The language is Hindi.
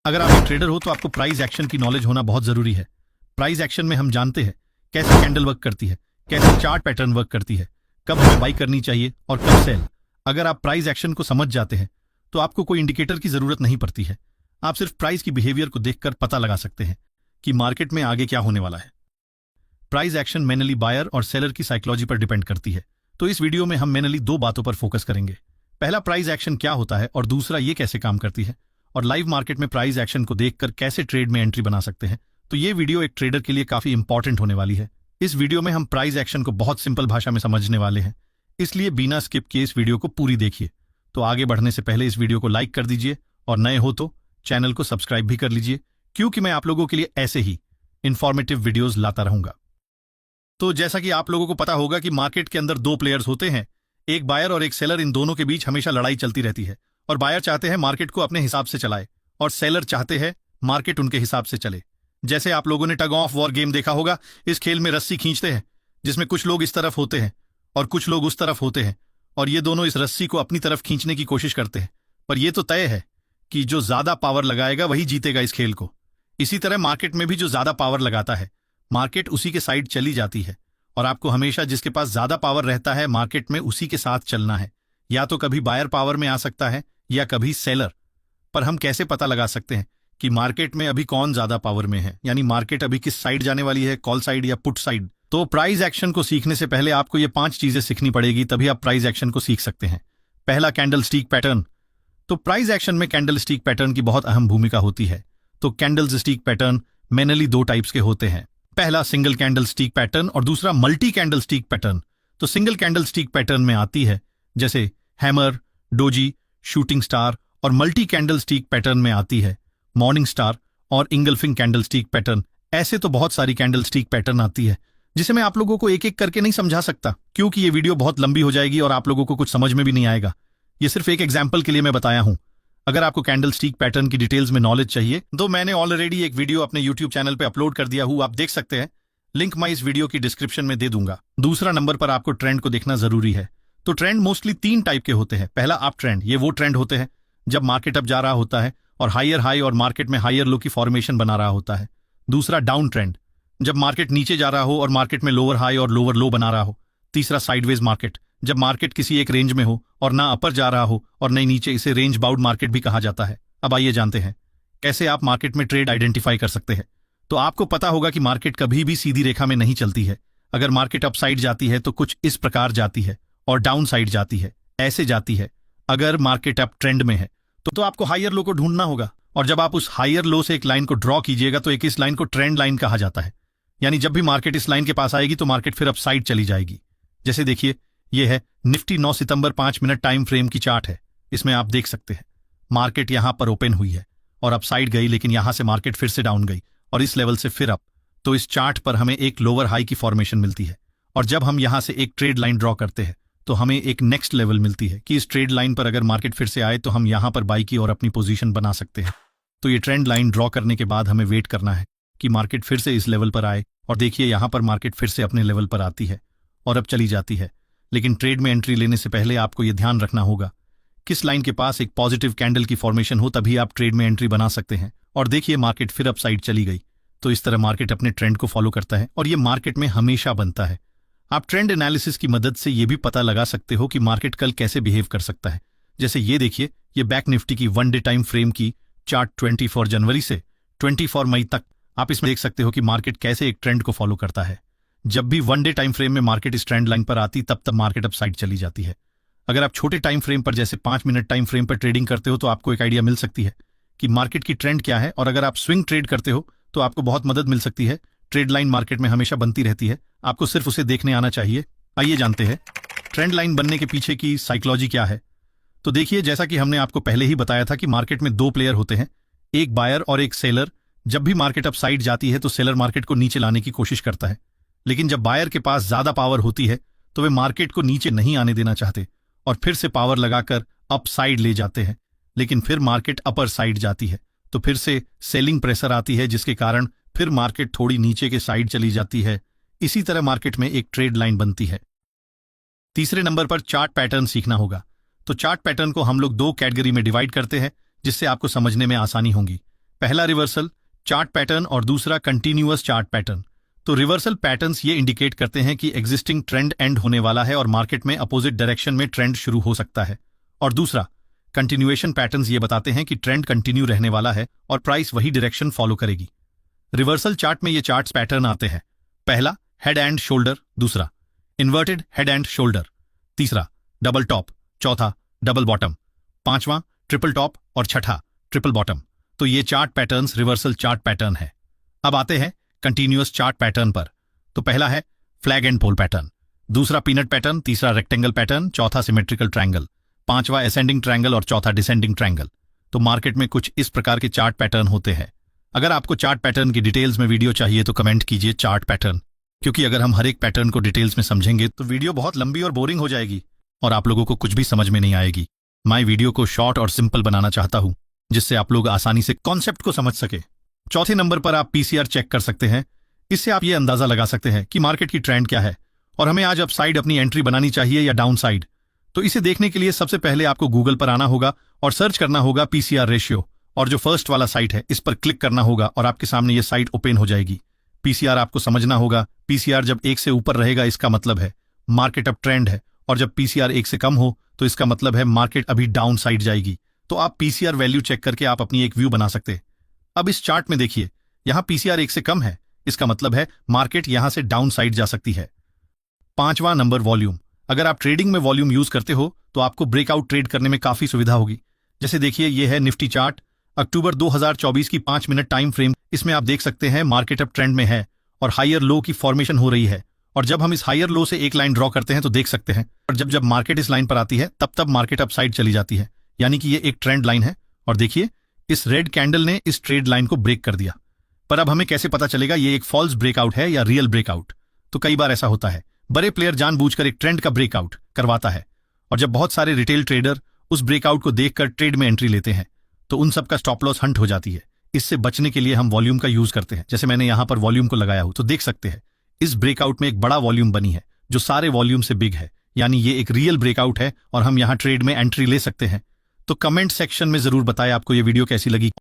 अगर आप एक ट्रेडर हो तो आपको प्राइस एक्शन की नॉलेज होना बहुत जरूरी है। प्राइस एक्शन में हम जानते हैं कैसे कैंडल वर्क करती है, कैसे चार्ट पैटर्न वर्क करती है, कब हमें बाई करनी चाहिए और कब सेल। अगर आप प्राइस एक्शन को समझ जाते हैं तो आपको कोई इंडिकेटर की जरूरत नहीं पड़ती है। आप सिर्फ प्राइस की बिहेवियर को देखकर पता लगा सकते हैं कि मार्केट में आगे क्या होने वाला है। प्राइस एक्शन मैनुअली बायर और सेलर की साइकोलॉजी पर डिपेंड करती है। तो इस वीडियो में हम मैनुअली दो बातों पर फोकस करेंगे। पहला, प्राइस एक्शन क्या होता है, और दूसरा, ये कैसे काम करती है, और लाइव मार्केट में प्राइस एक्शन को देखकर कैसे ट्रेड में एंट्री बना सकते हैं। तो ये वीडियो एक ट्रेडर के लिए काफी इंपॉर्टेंट होने वाली है। इस वीडियो में हम प्राइस एक्शन को बहुत सिंपल भाषा में समझने वाले हैं, इसलिए बिना स्किप किए इस वीडियो को पूरी देखिए। तो आगे बढ़ने से पहले इस वीडियो को लाइक कर दीजिए और नए हो तो चैनल को सब्सक्राइब भी कर लीजिए, क्योंकि मैं आप लोगों के लिए ऐसे ही इंफॉर्मेटिव वीडियोज लाता रहूंगा। तो जैसा कि आप लोगों को पता होगा कि मार्केट के अंदर दो प्लेयर्स होते हैं, एक बायर और एक सेलर। इन दोनों के बीच हमेशा लड़ाई चलती रहती है, और बायर चाहते हैं मार्केट को अपने हिसाब से चलाए और सेलर चाहते हैं मार्केट उनके हिसाब से चले। जैसे आप लोगों ने टग ऑफ वॉर गेम देखा होगा, इस खेल में रस्सी खींचते हैं जिसमें कुछ लोग इस तरफ होते हैं और कुछ लोग उस तरफ होते हैं, और ये दोनों इस रस्सी को अपनी तरफ खींचने की कोशिश करते हैं। पर यह तो तय है कि जो ज्यादा पावर लगाएगा वही जीतेगा इस खेल को। इसी तरह मार्केट में भी जो ज्यादा पावर लगाता है मार्केट उसी के साइड चली जाती है, और आपको हमेशा जिसके पास ज्यादा पावर रहता है मार्केट में उसी के साथ चलना है। या तो कभी बायर पावर में आ सकता है या कभी सेलर। पर हम कैसे पता लगा सकते हैं कि मार्केट में अभी कौन ज्यादा पावर में है, यानी मार्केट अभी किस साइड जाने वाली है, कॉल साइड या पुट साइड। तो प्राइस एक्शन को सीखने से पहले आपको ये 5 चीजें सीखनी पड़ेगी, तभी आप प्राइस एक्शन को सीख सकते हैं। पहला, कैंडल स्टिक पैटर्न। तो प्राइस एक्शन में कैंडल स्टिक पैटर्न की बहुत अहम भूमिका होती है। तो कैंडल स्टिक पैटर्न मेनली दो टाइप्स के होते हैं। पहला, सिंगल कैंडल स्टिक पैटर्न, और दूसरा मल्टी कैंडल स्टिक पैटर्न। तो सिंगल कैंडल स्टिक पैटर्न में आती है जैसे हैमर, डोजी, शूटिंग स्टार, और मल्टी कैंडल स्टिक पैटर्न में आती है मॉर्निंग स्टार और इंगल्फिंग कैंडल स्टिक पैटर्न। ऐसे तो बहुत सारी कैंडल स्टिक पैटर्न आती है, जिसे मैं आप लोगों को एक एक करके नहीं समझा सकता, क्योंकि ये वीडियो बहुत लंबी हो जाएगी और आप लोगों को कुछ समझ में भी नहीं आएगा। ये सिर्फ एक एग्जाम्पल के लिए मैं बताया हूं। अगर आपको कैंडल स्टिक पैटर्न की डिटेल्स में नॉलेज चाहिए तो मैंने ऑलरेडी एक वीडियो अपने यूट्यूब चैनल पे अपलोड कर दिया हूं, आप देख सकते हैं। लिंक मैं इस वीडियो की डिस्क्रिप्शन में दे दूंगा। दूसरा नंबर पर आपको ट्रेंड को देखना जरूरी है। तो ट्रेंड मोस्टली 3 टाइप के होते हैं। पहला, अप ट्रेंड। ये वो ट्रेंड होते हैं जब मार्केट अप जा रहा होता है और हायर हाई और मार्केट में हायर लो की फॉर्मेशन बना रहा होता है। दूसरा, डाउन ट्रेंड, जब मार्केट नीचे जा रहा हो और मार्केट में लोअर हाई और लोअर लो बना रहा हो। तीसरा, साइडवेज मार्केट, जब मार्केट किसी एक रेंज में हो और ना अपर जा रहा हो और न नीचे। इसे रेंज बाउंड मार्केट भी कहा जाता है। अब आइए जानते हैं कैसे आप मार्केट में ट्रेड आइडेंटिफाई कर सकते हैं। तो आपको पता होगा कि मार्केट कभी भी सीधी रेखा में नहीं चलती है। अगर मार्केट अप साइड जाती है तो कुछ इस प्रकार जाती है, और डाउन साइड जाती है ऐसे जाती है। अगर मार्केट अप ट्रेंड में है तो आपको हायर लो को ढूंढना होगा, और जब आप उस हायर लो से एक लाइन को ड्रॉ कीजिएगा तो एक इस लाइन को ट्रेंड लाइन कहा जाता है। यानी जब भी मार्केट इस लाइन के पास आएगी तो मार्केट फिर अप साइड चली जाएगी। जैसे देखिए, यह है निफ्टी 9 सितंबर 5 मिनट टाइम फ्रेम की चार्ट है। इसमें आप देख सकते हैं मार्केट यहां पर ओपन हुई है और अप साइड गई, लेकिन यहां से मार्केट फिर से डाउन गई और इस लेवल से फिर अप। तो इस चार्ट पर हमें एक लोअर हाई की फॉर्मेशन मिलती है, और जब हम यहां से एक ट्रेड लाइन ड्रॉ करते हैं तो हमें एक नेक्स्ट लेवल मिलती है कि इस ट्रेड लाइन पर अगर मार्केट फिर से आए तो हम यहां पर बाई की और अपनी पोजीशन बना सकते हैं। तो ये ट्रेंड लाइन ड्रॉ करने के बाद हमें वेट करना है कि मार्केट फिर से इस लेवल पर आए, और देखिए यहां पर मार्केट फिर से अपने लेवल पर आती है और अब चली जाती है। लेकिन ट्रेड में एंट्री लेने से पहले आपको यह ध्यान रखना होगा किस लाइन के पास एक पॉजिटिव कैंडल की फॉर्मेशन हो, तभी आप ट्रेड में एंट्री बना सकते हैं। और देखिए मार्केट फिर अप साइड चली गई। तो इस तरह मार्केट अपने ट्रेंड को फॉलो करता है, और ये मार्केट में हमेशा बनता है। आप ट्रेंड एनालिसिस की मदद से ये भी पता लगा सकते हो कि मार्केट कल कैसे बिहेव कर सकता है। जैसे ये देखिए, ये बैक निफ्टी की 1 डे टाइम फ्रेम की चार्ट 24 जनवरी से 24 मई तक। आप इसमें देख सकते हो कि मार्केट कैसे एक ट्रेंड को फॉलो करता है। जब भी 1 डे टाइम फ्रेम में मार्केट इस ट्रेंड लाइन पर आती तब मार्केट अप साइड चली जाती है। अगर आप छोटे टाइम फ्रेम पर जैसे 5 मिनट टाइम फ्रेम पर ट्रेडिंग करते हो तो आपको एक आइडिया मिल सकती है कि मार्केट की ट्रेंड क्या है, और अगर आप स्विंग ट्रेड करते हो तो आपको बहुत मदद मिल सकती है। ट्रेड लाइन मार्केट में हमेशा बनती रहती है, आपको सिर्फ उसे देखने आना चाहिए। आइए जानते हैं ट्रेंड लाइन बनने के पीछे की साइकोलॉजी क्या है। तो देखिए, जैसा कि हमने आपको पहले ही बताया था कि मार्केट में 2 प्लेयर होते हैं, एक बायर और एक सेलर। जब भी मार्केट अप साइड जाती है तो सेलर मार्केट को नीचे लाने की कोशिश करता है, लेकिन जब बायर के पास ज्यादा पावर होती है तो वे मार्केट को नीचे नहीं आने देना चाहते और फिर से पावर लगाकर अप साइड ले जाते हैं। लेकिन फिर मार्केट अपर साइड जाती है तो फिर से सेलिंग प्रेशर आती है, जिसके कारण फिर मार्केट थोड़ी नीचे के साइड चली जाती है। इसी तरह मार्केट में एक ट्रेड लाइन बनती है। तीसरे नंबर पर चार्ट पैटर्न सीखना होगा। तो चार्ट पैटर्न को हम लोग 2 कैटेगरी में डिवाइड करते हैं, जिससे आपको समझने में आसानी होगी। पहला रिवर्सल चार्ट पैटर्न और दूसरा कंटिन्यूअस चार्ट पैटर्न। तो रिवर्सल पैटर्न्स ये इंडिकेट करते हैं कि एग्जिस्टिंग ट्रेंड एंड होने वाला है और मार्केट में अपोजिट डायरेक्शन में ट्रेंड शुरू हो सकता है। और दूसरा कंटिन्यूएशन पैटर्न्स ये बताते हैं कि ट्रेंड कंटिन्यू रहने वाला है और प्राइस वही डायरेक्शन फॉलो करेगी। रिवर्सल चार्ट में ये चार्ट्स पैटर्न आते हैं। पहला हेड एंड शोल्डर, दूसरा इन्वर्टेड हेड एंड शोल्डर, तीसरा डबल टॉप, चौथा डबल बॉटम, पांचवा ट्रिपल टॉप और छठा ट्रिपल बॉटम। तो ये chart patterns reversal chart pattern है। अब आते हैं कंटिन्यूअस चार्ट पैटर्न पर। तो पहला है फ्लैग एंड पोल पैटर्न, दूसरा पीनट पैटर्न, तीसरा रेक्टेंगल पैटर्न, चौथा सिमेट्रिकल ट्रायंगल, पांचवा असेंडिंग ट्रायंगल और चौथा डिसेंडिंग ट्रायंगल। तो मार्केट में कुछ इस प्रकार के चार्ट पैटर्न होते हैं। अगर आपको चार्ट पैटर्न की डिटेल्स में वीडियो चाहिए तो कमेंट कीजिए चार्ट पैटर्न, क्योंकि अगर हम हर एक पैटर्न को डिटेल्स में समझेंगे तो वीडियो बहुत लंबी और बोरिंग हो जाएगी और आप लोगों को कुछ भी समझ में नहीं आएगी। मैं वीडियो को शॉर्ट और सिंपल बनाना चाहता हूं, जिससे आप लोग आसानी से कॉन्सेप्ट को समझ सके। चौथे नंबर पर आप पीसीआर चेक कर सकते हैं। इससे आप ये अंदाजा लगा सकते हैं कि मार्केट की ट्रेंड क्या है और हमें आज अप साइड अपनी एंट्री बनानी चाहिए या डाउन साइड। तो इसे देखने के लिए सबसे पहले आपको गूगल पर आना होगा और सर्च करना होगा पीसीआर रेशियो, और जो फर्स्ट वाला साइट है इस पर क्लिक करना होगा और आपके सामने ये साइट ओपन हो जाएगी। पीसीआर आपको समझना होगा। पीसीआर जब 1 से ऊपर रहेगा इसका मतलब है मार्केट अप ट्रेंड है, और जब पीसीआर 1 से कम हो तो इसका मतलब है मार्केट अभी डाउन साइड जाएगी। तो आप पीसीआर वैल्यू चेक करके आप अपनी एक व्यू बना सकते हैं। अब इस चार्ट में देखिए, यहां पीसीआर 1 से कम है, इसका मतलब है मार्केट यहां से डाउन साइड जा सकती है। पांचवा नंबर वॉल्यूम। अगर आप ट्रेडिंग में वॉल्यूम यूज करते हो तो आपको ब्रेकआउट ट्रेड करने में काफी सुविधा होगी। जैसे देखिए, ये है निफ्टी चार्ट, अक्टूबर 2024 की 5 मिनट टाइम फ्रेम। इसमें आप देख सकते हैं मार्केट अप ट्रेंड में है और हायर लो की फॉर्मेशन हो रही है। और जब हम इस हायर लो से एक लाइन ड्रॉ करते हैं तो देख सकते हैं, और जब जब मार्केट इस लाइन पर आती है तब मार्केट अप साइड चली जाती है, यानी कि ये एक ट्रेंड लाइन है। और देखिए, इस रेड कैंडल ने इस ट्रेड लाइन को ब्रेक कर दिया। पर अब हमें कैसे पता चलेगा ये एक फॉल्स ब्रेकआउट है या रियल ब्रेकआउट? तो कई बार ऐसा होता है, बड़े प्लेयर जानबूझकर एक ट्रेंड का ब्रेकआउट करवाता है, और जब बहुत सारे रिटेल ट्रेडर उस ब्रेकआउट को देखकर ट्रेड में एंट्री लेते हैं तो उन सब का स्टॉप लॉस हंट हो जाती है। इससे बचने के लिए हम वॉल्यूम का यूज करते हैं। जैसे मैंने यहां पर वॉल्यूम को लगाया हूं तो देख सकते हैं इस ब्रेकआउट में एक बड़ा वॉल्यूम बनी है जो सारे वॉल्यूम से बिग है, यानी ये एक रियल ब्रेकआउट है और हम यहां ट्रेड में एंट्री ले सकते हैं। तो कमेंट सेक्शन में जरूर बताएं आपको ये वीडियो कैसी लगी।